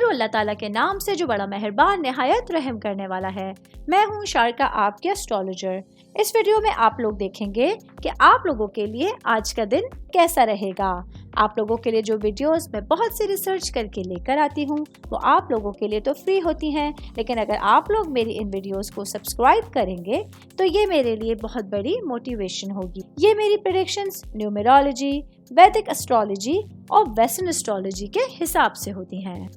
शुरू अल्लाह ताला के नाम से जो बड़ा मेहरबान निहायत रहम करने वाला है। मैं हूँ शारका, आपके एस्ट्रोलॉजर। इस वीडियो में आप लोग देखेंगे कि आप लोगों के लिए आज का दिन कैसा रहेगा। आप लोगों के लिए जो वीडियोस मैं बहुत सी रिसर्च करके लेकर आती हूँ वो आप लोगों के लिए तो फ्री होती हैं, लेकिन अगर आप लोग मेरी इन वीडियोस को सब्सक्राइब करेंगे तो ये मेरे लिए बहुत बड़ी मोटिवेशन होगी। ये मेरी प्रेडिक्शंस न्यूमेरोलॉजी, वैदिक एस्ट्रोलॉजी और वेस्टर्न एस्ट्रोलॉजी के हिसाब से होती हैं।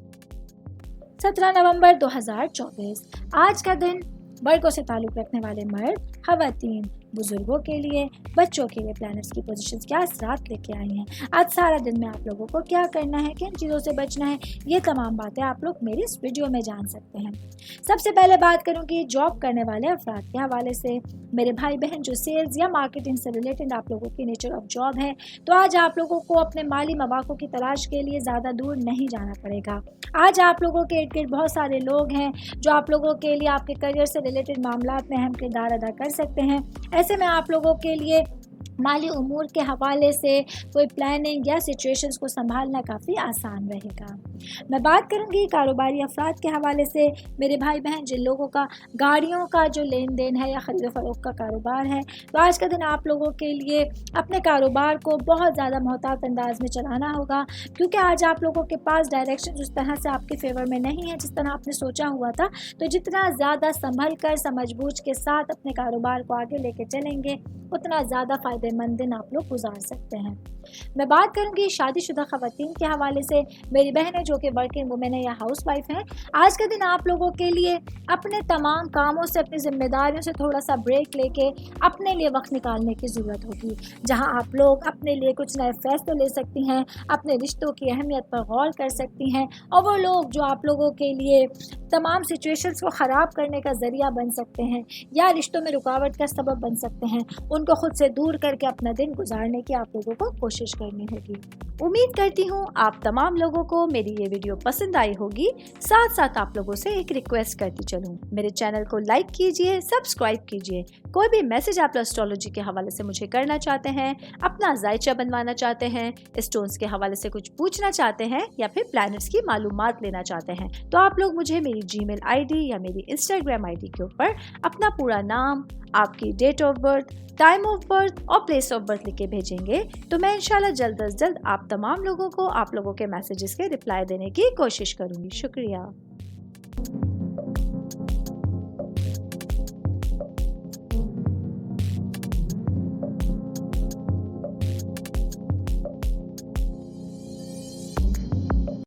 17 नवंबर 2024 आज का दिन वर्गों से ताल्लुक़ रखने वाले मर्द, ख़वातीन, बुजुर्गों के लिए, बच्चों के लिए प्लैनेट्स की पोजीशंस क्या असरात लेके आई हैं। आज सारा दिन में आप लोगों को क्या करना है, किन चीज़ों से बचना है, ये तमाम बातें आप लोग मेरी इस वीडियो में जान सकते हैं। सबसे पहले बात करूँगी जॉब करने वाले अफराद के हवाले से। मेरे भाई बहन जो सेल्स या मार्केटिंग से रिलेटेड आप लोगों की नेचर ऑफ जॉब है, तो आज आप लोगों को अपने माली मवाक़ों की तलाश के लिए ज़्यादा दूर नहीं जाना पड़ेगा। आज आप लोगों के इर्द गिर्द बहुत सारे लोग हैं जो आप लोगों के लिए आपके करियर से रिलेटेड मामलात में अहम किरदार अदा कर सकते हैं। ऐसे में आप लोगों के लिए माली उमूर के हवाले से कोई प्लानिंग या सिचुएशंस को संभालना काफ़ी आसान रहेगा। मैं बात करूंगी कारोबारी अफराद के हवाले से। मेरे भाई बहन जिन लोगों का गाड़ियों का जो लेन देन है या ख़रीदो फरोख्त का कारोबार है, तो आज का दिन आप लोगों के लिए अपने कारोबार को बहुत ज़्यादा मोहतात अंदाज में चलाना होगा, क्योंकि आज आप लोगों के पास डायरेक्शन उस तरह से आपके फेवर में नहीं है जिस तरह आपने सोचा हुआ था। तो जितना ज़्यादा संभल कर समझबूझ के साथ अपने कारोबार को आगे लेके चलेंगे उतना ज़्यादा फ़ायदेमंद दिन आप लोग गुजार सकते हैं। मैं बात करूंगी शादीशुदा ख़वातीन के हवाले से। मेरी बहनें जो कि वर्किंग वुमेन है या हाउस वाइफ हैं, आज के दिन आप लोगों के लिए अपने तमाम कामों से, अपनी जिम्मेदारियों से थोड़ा सा ब्रेक लेके अपने लिए वक्त निकालने की ज़रूरत होगी, जहां आप लोग अपने लिए कुछ नए फैसले ले सकती हैं, अपने रिश्तों की अहमियत पर गौर कर सकती हैं, और वो लोग जो आप लोगों के लिए तमाम सिचुएशंस को ख़राब करने का ज़रिया बन सकते हैं या रिश्तों में रुकावट का सबब बन सकते हैं, उनको खुद से दूर करके अपना दिन गुजारने की आप लोगों को कोशिश करनी होगी। उम्मीद करती हूँ आप तमाम लोगों को मेरी ये वीडियो पसंद आई होगी। साथ साथ आप लोगों से एक रिक्वेस्ट करती चलूँ, मेरे चैनल को लाइक कीजिए, सब्सक्राइब कीजिए। कोई भी मैसेज आप एस्ट्रोलॉजी के हवाले से मुझे करना चाहते हैं, अपना जायचा बनवाना चाहते हैं, स्टोन्स के हवाले से कुछ पूछना चाहते हैं या फिर प्लैनेट्स की मालूमात लेना चाहते हैं, तो आप लोग मुझे मेरी जीमेल आईडी या मेरी इंस्टाग्राम आईडी के ऊपर अपना पूरा नाम, आपकी date of birth, time of birth और प्लेस ऑफ बर्थ लिख के भेजेंगे तो मैं इंशाल्लाह जल्द अज जल्द आप तमाम लोगों को आप लोगों के मैसेजेस के रिप्लाई देने की कोशिश करूँगी। शुक्रिया।